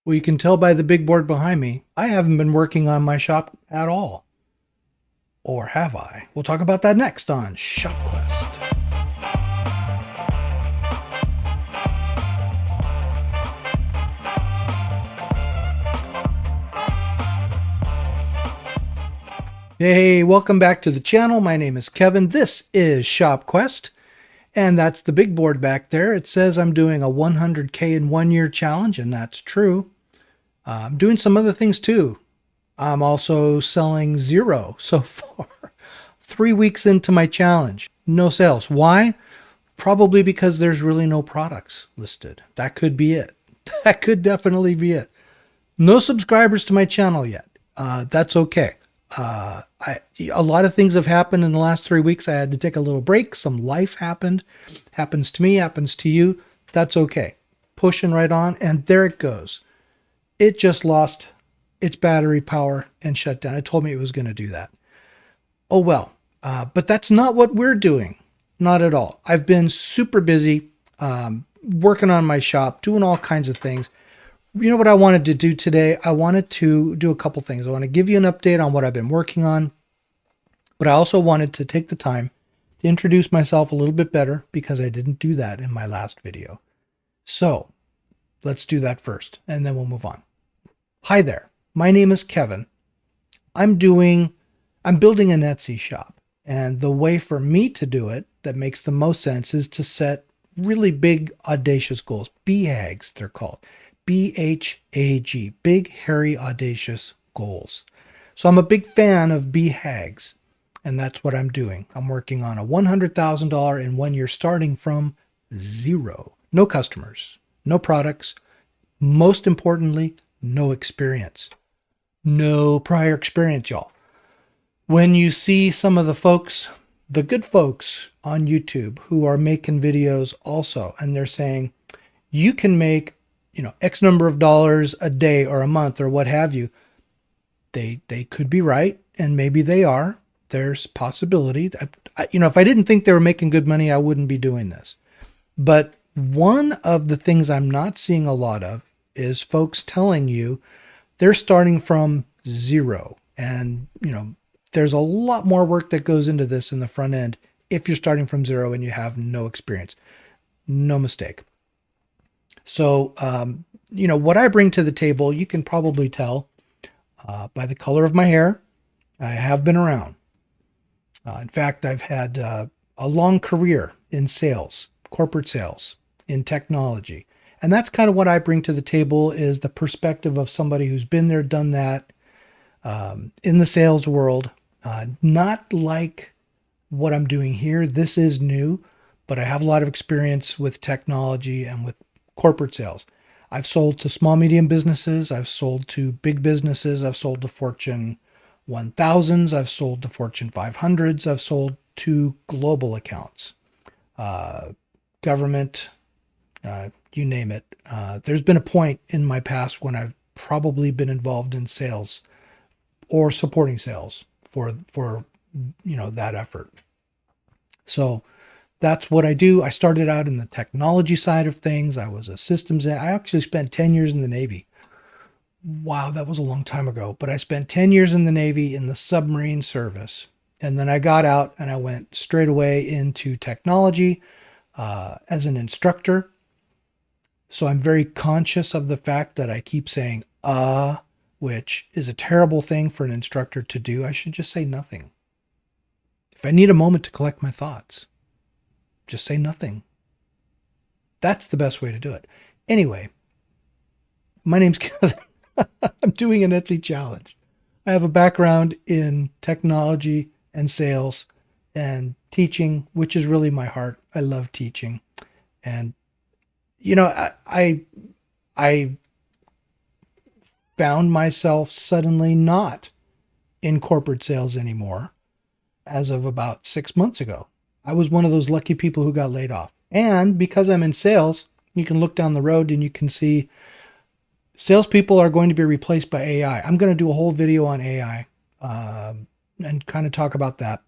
Well, you can tell by the big board behind me, I haven't been working on my shop at all. Or have I? We'll talk about that next on Shop Quest. Hey, welcome back to the channel. My name is Kevin. This is Shop Quest, and that's the big board back there. It says I'm doing a 100K in 1 year challenge, and that's true. I'm doing some other things too. I'm also selling zero so far. 3 weeks into my challenge, no sales. Why? Probably because there's really no products listed. That could be it. That could definitely be it. No subscribers to my channel yet. That's okay. A lot of things have happened in the last 3 weeks. I had to take a little break. Some life happened. Happens to me, happens to you. That's okay. Pushing right on, and there it goes. It just lost its battery power and shut down. It told me it was going to do that. Oh well. But that's not what we're doing. Not at all. I've been super busy working on my shop, doing all kinds of things. You know what I wanted to do today? I wanted to do a couple things. I want to give you an update on what I've been working on, but I also wanted to take the time to introduce myself a little bit better because I didn't do that in my last video. So let's do that first, and then we'll move on. Hi there. My name is Kevin. I'm building an Etsy shop. And the way for me to do it that makes the most sense is to set really big, audacious goals. BHAGs, they're called. BHAG, big, hairy, audacious goals. So I'm a big fan of BHAGs, and that's what I'm doing. I'm working on a $100,000 in 1 year starting from zero. No customers, no products. Most importantly, no experience. No prior experience, y'all. When you see some of the folks, the good folks on YouTube who are making videos also, and they're saying, you can make, X number of dollars a day or a month or what have you. They could be right, and maybe they are. There's possibility. If I didn't think they were making good money, I wouldn't be doing this. But one of the things I'm not seeing a lot of is folks telling you they're starting from zero. And, there's a lot more work that goes into this in the front end if you're starting from zero and you have no experience. No mistake. So, what I bring to the table, you can probably tell by the color of my hair. I have been around. In fact, I've had a long career in sales, corporate sales, in technology. And that's kind of what I bring to the table is the perspective of somebody who's been there, done that in the sales world. Not like what I'm doing here. This is new, but I have a lot of experience with technology and with corporate sales. I've sold to small, medium businesses. I've sold to big businesses. I've sold to Fortune 1000s. I've sold to Fortune 500s. I've sold to global accounts, government, you name it. There's been a point in my past when I've probably been involved in sales or supporting sales for that effort. So that's what I do. I started out in the technology side of things. I was a systems. I actually spent 10 years in the Navy. Wow, that was a long time ago. But I spent 10 years in the Navy in the submarine service. And then I got out and I went straight away into technology as an instructor. So I'm very conscious of the fact that I keep saying, which is a terrible thing for an instructor to do. I should just say nothing. If I need a moment to collect my thoughts, just say nothing. That's the best way to do it. Anyway, my name's Kevin. I'm doing an Etsy challenge. I have a background in technology and sales and teaching, which is really my heart. I love teaching. And, I found myself suddenly not in corporate sales anymore as of about 6 months ago. I was one of those lucky people who got laid off. And because I'm in sales, you can look down the road and you can see salespeople are going to be replaced by AI. I'm going to do a whole video on AI and kind of talk about that.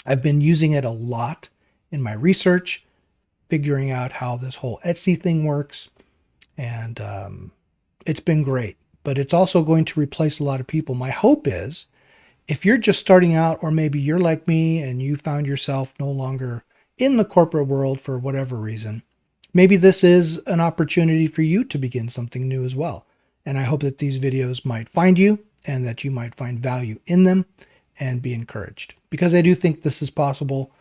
I've been using it a lot in my research, figuring out how this whole Etsy thing works. And It's been great, but it's also going to replace a lot of people. My hope is if you're just starting out, or maybe you're like me and you found yourself no longer in the corporate world for whatever reason, maybe this is an opportunity for you to begin something new as well. And I hope that these videos might find you and that you might find value in them and be encouraged, because I do think this is possible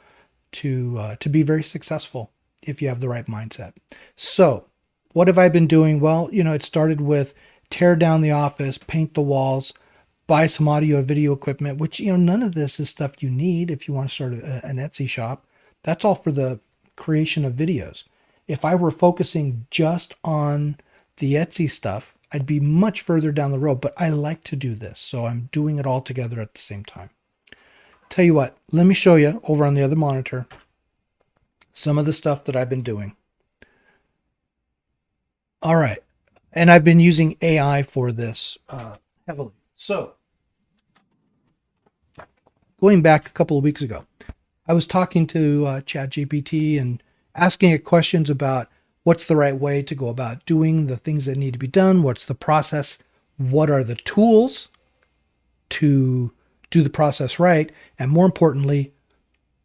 to be very successful if you have the right mindset. So what have I been doing? Well, it started with tear down the office, paint the walls, buy some audio video equipment, which, none of this is stuff you need if you want to start an Etsy shop. That's all for the creation of videos. If I were focusing just on the Etsy stuff, I'd be much further down the road, but I like to do this. So I'm doing it all together at the same time. Tell you what, let me show you over on the other monitor some of the stuff that I've been doing. All right. And I've been using AI for this heavily. So going back a couple of weeks ago, I was talking to ChatGPT and asking it questions about what's the right way to go about doing the things that need to be done. What's the process? What are the tools to do the process right? And more importantly,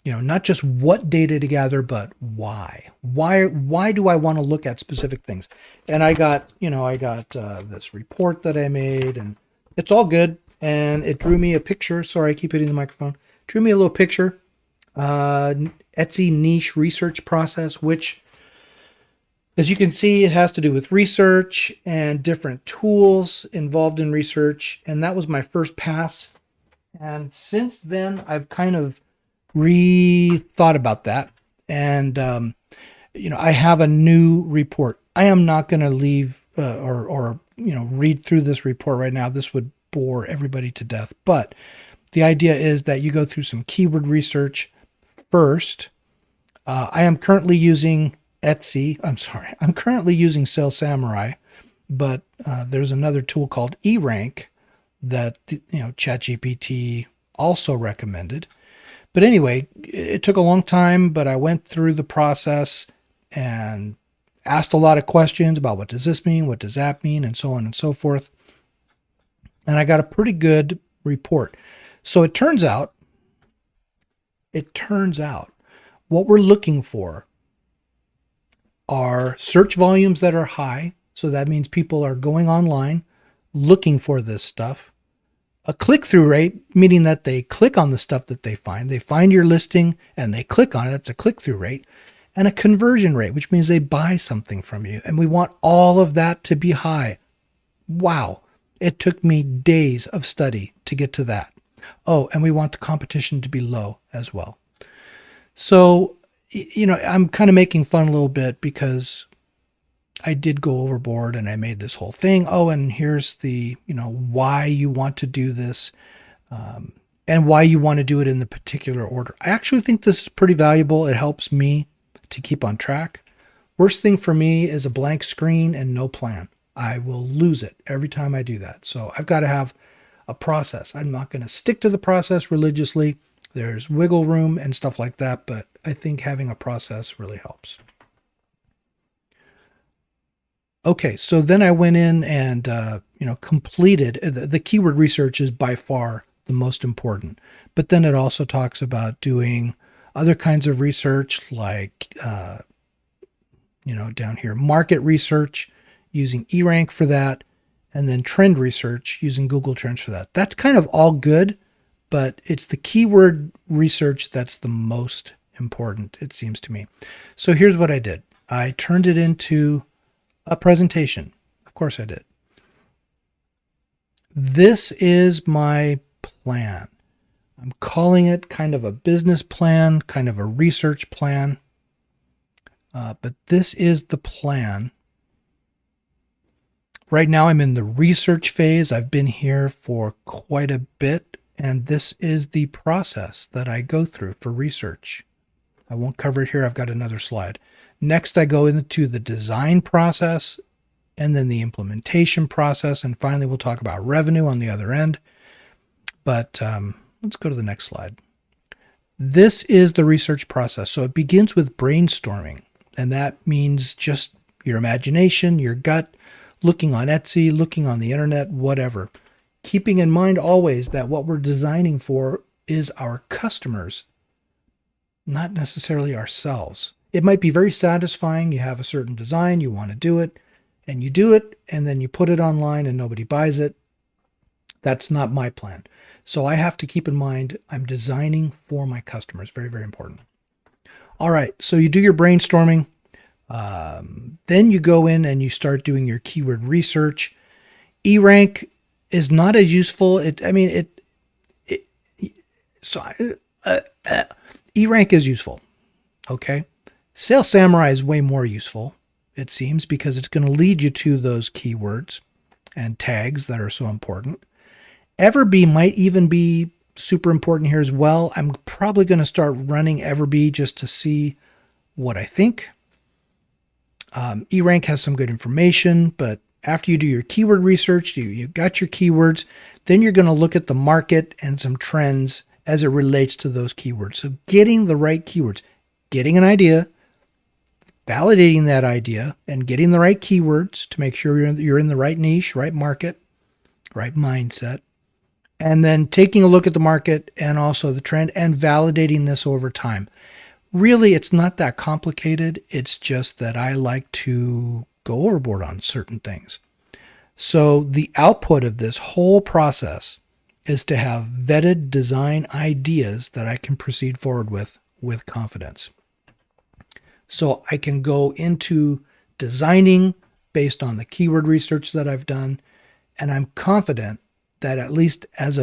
not just what data to gather, but why. Why do I want to look at specific things? And I got this report that I made, and it's all good. And it drew me a picture. Sorry, I keep hitting the microphone. Drew me a little picture. Etsy niche research process, which, as you can see, it has to do with research and different tools involved in research. And that was my first pass. And since then, I've kind of rethought about that. And, I have a new report. I am not going to leave or read through this report right now. This would bore everybody to death. But the idea is that you go through some keyword research first. I am currently using Etsy. I'm currently using Sales Samurai, but there's another tool called eRank that ChatGPT also recommended. But anyway, it took a long time, but I went through the process and asked a lot of questions about what does this mean, what does that mean, and so on and so forth. And I got a pretty good report. So it turns out what we're looking for are search volumes that are high. So that means people are going online looking for this stuff. A click-through rate, meaning that they click on the stuff that they find your listing and they click on it. That's a click-through rate. And a conversion rate, which means they buy something from you. And we want all of that to be high. Wow. It took me days of study to get to that. Oh, and we want the competition to be low as well. So, I'm kind of making fun a little bit because I did go overboard and I made this whole thing. Oh, and here's the, why you want to do this and why you want to do it in the particular order. I actually think this is pretty valuable. It helps me to keep on track. Worst thing for me is a blank screen and no plan. I will lose it every time I do that. So I've got to have a process. I'm not going to stick to the process religiously. There's wiggle room and stuff like that, but I think having a process really helps. Okay, so then I went in and completed the keyword research is by far the most important. But then it also talks about doing other kinds of research like down here, market research using eRank for that, and then trend research using Google Trends for that. That's kind of all good, but it's the keyword research that's the most important, it seems to me. So here's what I did. I turned it into a presentation. Of course I did. This is my plan. I'm calling it kind of a business plan, kind of a research plan. But this is the plan. Right now I'm in the research phase. I've been here for quite a bit, and this is the process that I go through for research. I won't cover it here. I've got another slide. Next, I go into the design process and then the implementation process. And finally, we'll talk about revenue on the other end. But let's go to the next slide. This is the research process. So it begins with brainstorming. And that means just your imagination, your gut, looking on Etsy, looking on the internet, whatever. Keeping in mind always that what we're designing for is our customers, not necessarily ourselves. It might be very satisfying. You have a certain design, you want to do it, and you do it, and then you put it online and nobody buys it. That's not my plan. So I have to keep in mind I'm designing for my customers. Very, very important. All right, so you do your brainstorming. Then you go in and you start doing your keyword research. E-rank is not as useful. E-rank is useful. Okay. Sales Samurai is way more useful, it seems, because it's going to lead you to those keywords and tags that are so important. Everbee might even be super important here as well. I'm probably going to start running Everbee just to see what I think. E-rank has some good information, but after you do your keyword research, you got your keywords, then you're going to look at the market and some trends as it relates to those keywords. So getting the right keywords, getting an idea, validating that idea, and getting the right keywords to make sure you're in the right niche, right market, right mindset, and then taking a look at the market and also the trend and validating this over time. Really, it's not that complicated. It's just that I like to go overboard on certain things. So the output of this whole process is to have vetted design ideas that I can proceed forward with confidence. So I can go into designing based on the keyword research that I've done, and I'm confident that at least as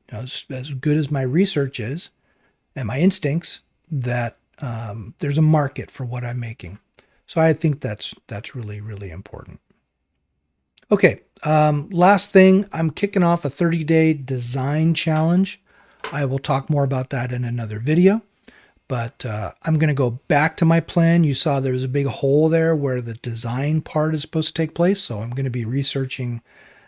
good as my research is and my instincts, that there's a market for what I'm making. So I think that's really, really important. Okay, last thing, I'm kicking off a 30-day design challenge. I will talk more about that in another video, but I'm going to go back to my plan. You saw there was a big hole there where the design part is supposed to take place, so I'm going to be researching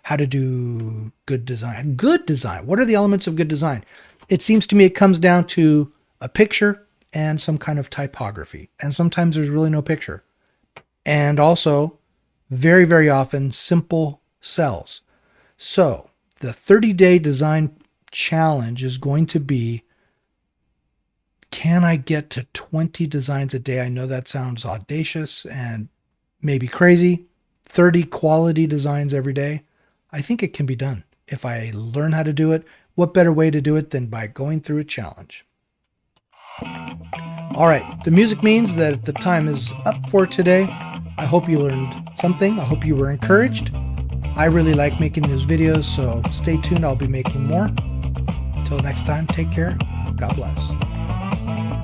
how to do good design. Good design. What are the elements of good design? It seems to me it comes down to a picture and some kind of typography. And sometimes there's really no picture. And also, very, very often, simple cells. So the 30-day design challenge is going to be, can I get to 20 designs a day? I know that sounds audacious and maybe crazy. 30 quality designs every day. I think it can be done. If I learn how to do it, what better way to do it than by going through a challenge? All right, the music means that the time is up for today. I hope you learned something. I hope you were encouraged. I really like making these videos, so stay tuned. I'll be making more. Until next time, take care. God bless.